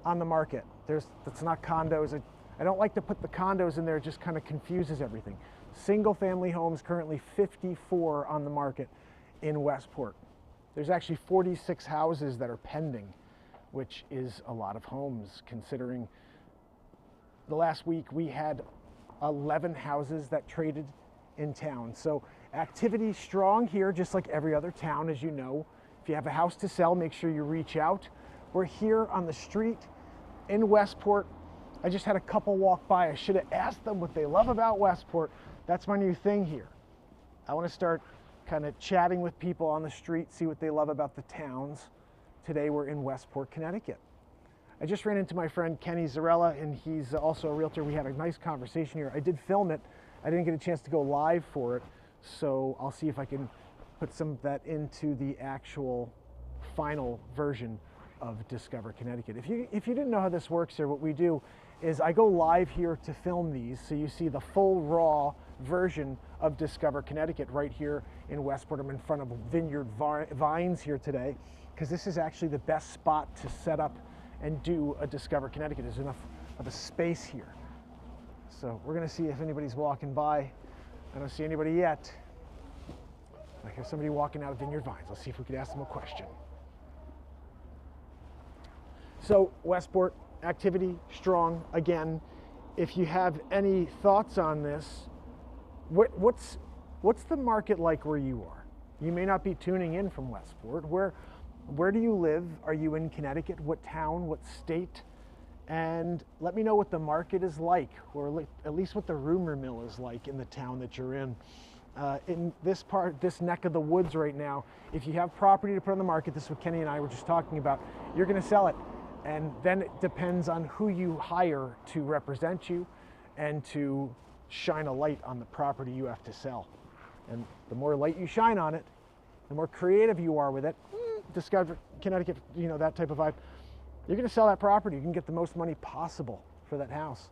on the market. That's not condos. I don't like to put the condos in there, it just kind of confuses everything. Single family homes, currently 54 on the market in Westport. There's actually 46 houses that are pending, which is a lot of homes considering the last week we had 11 houses that traded in town. So activity strong here, just like every other town, as you know. If you have a house to sell, make sure you reach out. We're here on the street in Westport. I just had a couple walk by. I should have asked them what they love about Westport. That's my new thing here. I want to start kind of chatting with people on the street, see what they love about the towns. Today we're in Westport, Connecticut. I just ran into my friend Kenny Zarella, and he's also a realtor. We had a nice conversation here. I did film it. I didn't get a chance to go live for it, so I'll see if I can put some of that into the actual final version of Discover Connecticut. If you didn't know how this works here, what we do is I go live here to film these, so you see the full raw version of Discover Connecticut right here in Westport. I'm in front of Vineyard Vines here today, because this is actually the best spot to set up and do a Discover Connecticut. There's enough of a space here. So we're gonna see if anybody's walking by. I don't see anybody yet. I hear somebody walking out of Vineyard Vines. Let's see if we could ask them a question. So Westport, activity strong again. If you have any thoughts on this, what's the market like where you are? You may not be tuning in from Westport. Where do you live? Are you in Connecticut? What town? What state? And let me know what the market is like, or at least what the rumor mill is like in the town that you're in. In this neck of the woods right now, if you have property to put on the market, this is what Kenny and I were just talking about, you're gonna sell it. And then it depends on who you hire to represent you and to shine a light on the property you have to sell. And the more light you shine on it, the more creative you are with it, Discover Connecticut, you know, that type of vibe, you're gonna sell that property. You can get the most money possible for that house.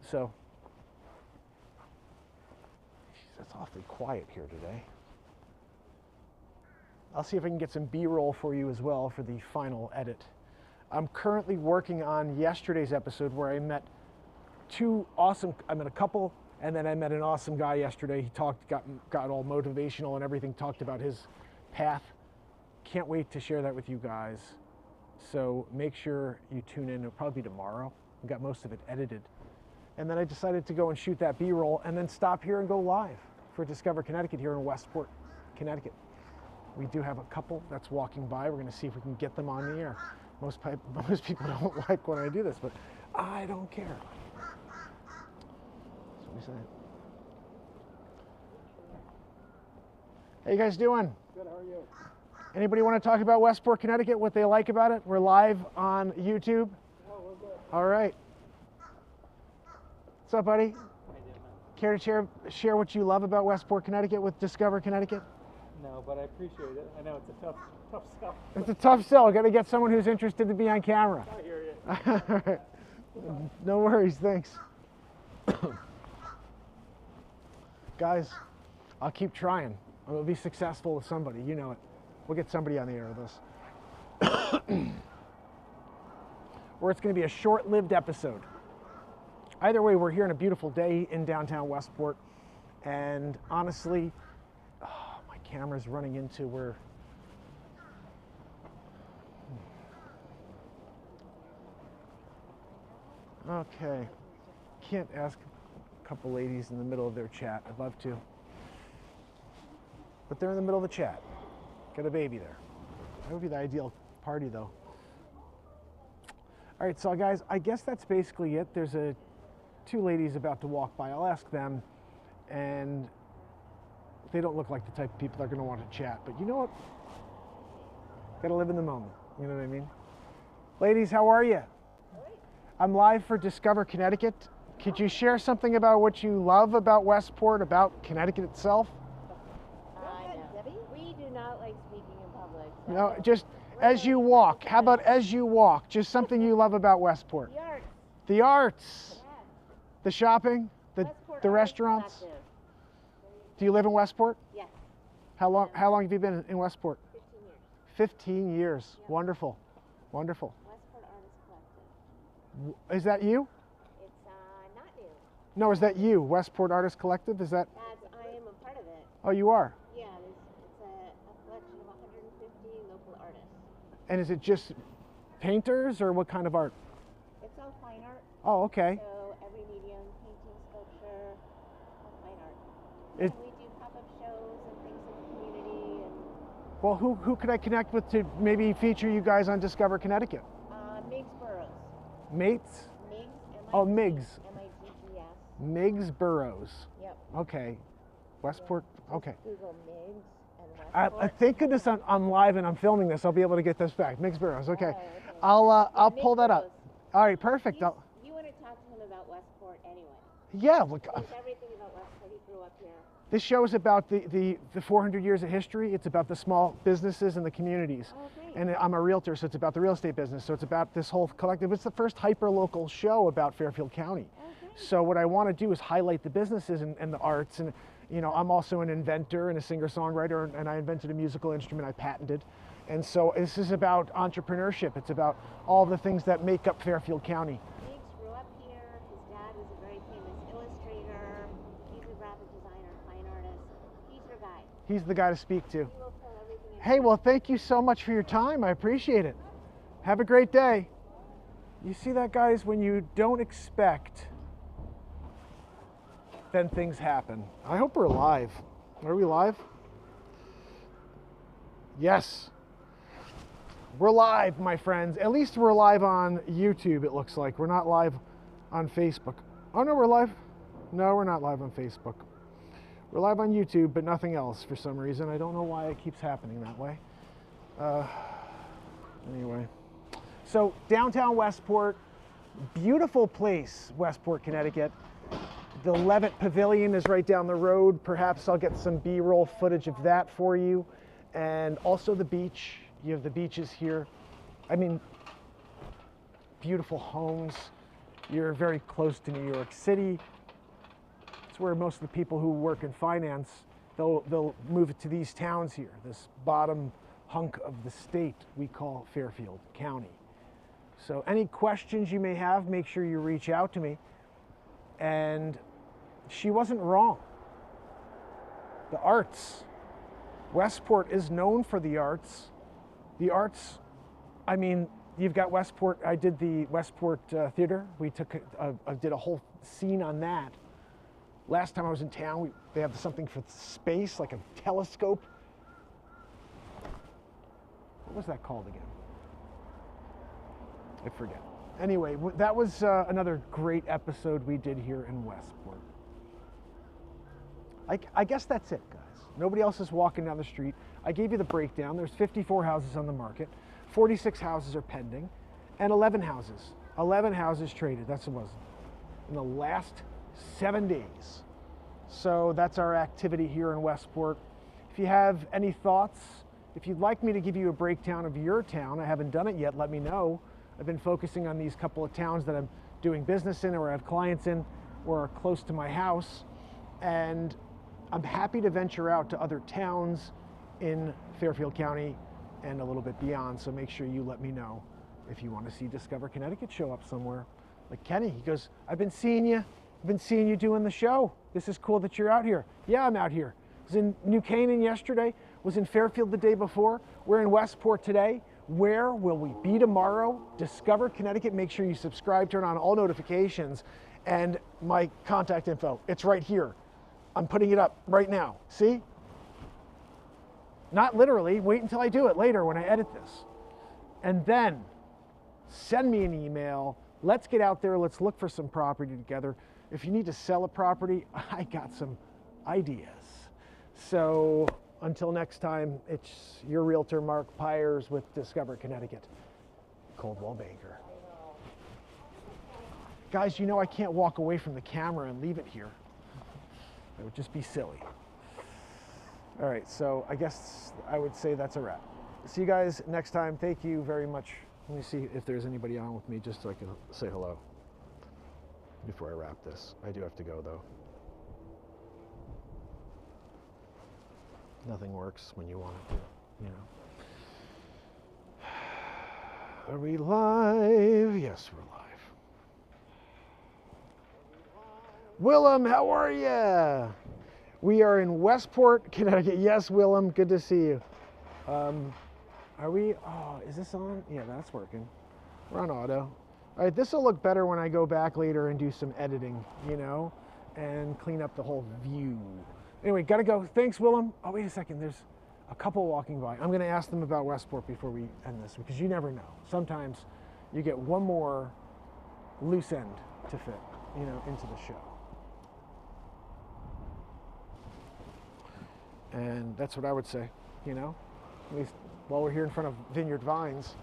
So, geez, that's awfully quiet here today. I'll see if I can get some B-roll for you as well for the final edit. I'm currently working on yesterday's episode where I met I met a couple, and then I met an awesome guy yesterday. He got all motivational and everything, talked about his path. Can't wait to share that with you guys. So make sure you tune in. It'll probably be tomorrow. I got most of it edited. And then I decided to go and shoot that B-roll and then stop here and go live for Discover Connecticut here in Westport, Connecticut. We do have a couple that's walking by. We're going to see if we can get them on the air. Most people don't like when I do this, but I don't care. That's what we say. How you guys doing? Good, how are you? Anybody want to talk about Westport, Connecticut, what they like about it? We're live on YouTube. Oh, we're good. All right. What's up, buddy? Care to share what you love about Westport, Connecticut with Discover Connecticut? No, but I appreciate it. I know it's a tough sell. It's a tough sell. Got to get someone who's interested to be on camera. I hear you. All right. No worries, thanks. Guys, I'll keep trying. I'm gonna be successful with somebody, you know it. We'll get somebody on the air with us. Or it's gonna be a short-lived episode. Either way, we're here on a beautiful day in downtown Westport, and honestly, my camera's running into where okay, can't ask a couple ladies in the middle of their chat. I'd love to, but they're in the middle of the chat. Got a baby there. That would be the ideal party though. All right, so guys, I guess that's basically it. There's two ladies about to walk by. I'll ask them, and they don't look like the type of people that are gonna want to chat, but you know what? Gotta live in the moment, you know what I mean? Ladies, how are you? I'm live for Discover Connecticut. Could you share something about what you love about Westport, about Connecticut itself? No. We do not like speaking in public. So. No, just as you walk. How about as you walk? Just something you love about Westport. The arts. The arts. Yes. The shopping. The restaurants. Collective. Do you live in Westport? Yes. How long have you been in Westport? 15 years. 15 years. Yep. Wonderful. Wonderful. Westport Art Is that you? It's not new. No, is that you? Westport Artist Collective? Is that? I am a part of it. Oh, you are. Yeah, it's a collection of 150 local artists. And is it just painters or what kind of art? It's all fine art. Oh, okay. So every medium, painting, sculpture, all fine art. It- And we do pop-up shows and things in the community. And Well, who could I connect with to maybe feature you guys on Discover Connecticut? Miggs Burrows. Mates? Miggs. Oh, Miggs. M-I-G-G-S. Miggs Burrows. Yep. Okay. Westport. Okay. Google Miggs and I Westport. thank goodness I'm live and I'm filming this. I'll be able to get this back. Miggs Burrows. Okay. Oh, okay. I'll Miggs pull that up. Burrows. All right. Perfect. You want to talk to him about Westport anyway. Yeah. Look. He knows everything about Westport. He grew up here. This show is about the 400 years of history. It's about the small businesses and the communities. Oh, great. And I'm a realtor, so it's about the real estate business. So it's about this whole collective. It's the first hyper-local show about Fairfield County. Oh, great. So what I want to do is highlight the businesses and the arts. And you know, I'm also an inventor and a singer-songwriter, and I invented a musical instrument I patented. And so this is about entrepreneurship. It's about all the things that make up Fairfield County. Miggs grew up here. His dad was a very famous illustrator. He's a graphic designer, fine artist. He's your guy. He's the guy to speak to. He will fill everything in. Hey, well, thank you so much for your time. I appreciate it. Have a great day. You see that, guys? When you don't expect, then things happen. I hope we're live. Are we live? Yes. We're live, my friends. At least we're live on YouTube, it looks like. We're not live on Facebook. Oh, no, we're live. No, we're not live on Facebook. We're live on YouTube, but nothing else for some reason. I don't know why it keeps happening that way. Anyway. So, downtown Westport, beautiful place, Westport, Connecticut. The Levitt Pavilion is right down the road. Perhaps I'll get some B-roll footage of that for you. And also the beach. You have the beaches here. I mean, beautiful homes. You're very close to New York City. It's where most of the people who work in finance, they'll move it to these towns here, this bottom hunk of the state we call Fairfield County. So any questions you may have, make sure you reach out to me. And she wasn't wrong. The arts. Westport is known for the arts. The arts, I mean, you've got Westport. I did the Westport Theater. We did a whole scene on that. Last time I was in town, they have something for space, like a telescope. What was that called again? I forget. Anyway, that was another great episode we did here in Westport. I guess that's it, guys. Nobody else is walking down the street. I gave you the breakdown. There's 54 houses on the market, 46 houses are pending, and 11 houses. 11 houses traded, that's what it was, in the last 7 days. So that's our activity here in Westport. If you have any thoughts, if you'd like me to give you a breakdown of your town, I haven't done it yet, let me know. I've been focusing on these couple of towns that I'm doing business in or I have clients in or are close to my house. And I'm happy to venture out to other towns in Fairfield County and a little bit beyond. So make sure you let me know if you want to see Discover Connecticut show up somewhere. Like Kenny, he goes, I've been seeing you doing the show. This is cool that you're out here. Yeah, I'm out here. Was in New Canaan yesterday, was in Fairfield the day before. We're in Westport today. Where will we be tomorrow? Discover Connecticut. Make sure you subscribe, turn on all notifications, and my contact info. It's right here. I'm putting it up right now. See? Not literally. Wait until I do it later when I edit this. And then send me an email. Let's get out there. Let's look for some property together. If you need to sell a property, I got some ideas. So until next time, it's your realtor, Mark Pyers with Discover Connecticut, Coldwell Banker. Guys, you know I can't walk away from the camera and leave it here. That would just be silly. All right, so I guess I would say that's a wrap. See you guys next time. Thank you very much. Let me see if there's anybody on with me just so I can say hello before I wrap this. I do have to go though. Nothing works when you want it to, you know. Are we live? Yes, we're live. Willem, how are you? We are in Westport, Connecticut. Yes, Willem, good to see you. Are we, oh, is this on? Yeah, that's working. We're on auto. All right, this will look better when I go back later and do some editing, you know, and clean up the whole view. Anyway, gotta go. Thanks, Willem. Oh, wait a second. There's a couple walking by. I'm gonna ask them about Westport before we end this, because you never know. Sometimes you get one more loose end to fit, you know, into the show. And that's what I would say, you know, at least while we're here in front of Vineyard Vines.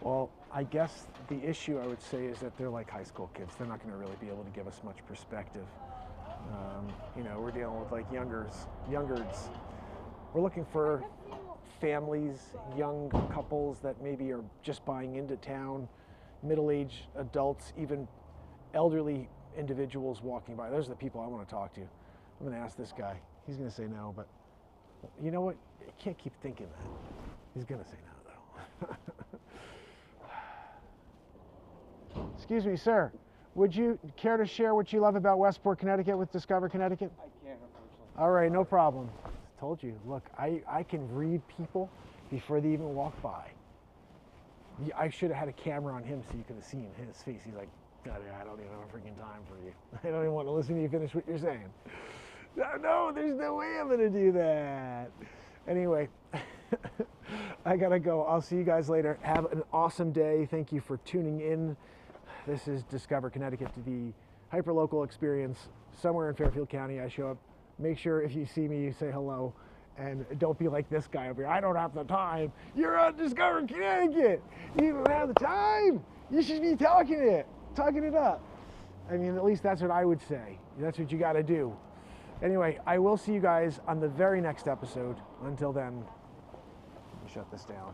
Well, I guess the issue I would say is that they're like high school kids. They're not going to really be able to give us much perspective. You know, we're dealing with like youngers. We're looking for families, young couples that maybe are just buying into town, middle-aged adults, even elderly individuals walking by. Those are the people I want to talk to. I'm going to ask this guy. He's going to say no, but you know what? You can't keep thinking that. He's going to say no, though. Excuse me, sir. Would you care to share what you love about Westport, Connecticut with Discover Connecticut? I can't, unfortunately. All right, no problem. Told you. Look, I can read people before they even walk by. I should have had a camera on him so you could have seen his face. He's like, I don't even have a freaking time for you. I don't even want to listen to you finish what you're saying. No, there's no way I'm going to do that. Anyway, I got to go. I'll see you guys later. Have an awesome day. Thank you for tuning in. This is Discover Connecticut, the hyperlocal experience somewhere in Fairfield County. I show up. Make sure if you see me, you say hello. And don't be like this guy over here. I don't have the time. You're on Discover Connecticut. You don't have the time. You should be talking it up. I mean, at least that's what I would say. That's what you got to do. Anyway, I will see you guys on the very next episode. Until then, let me shut this down.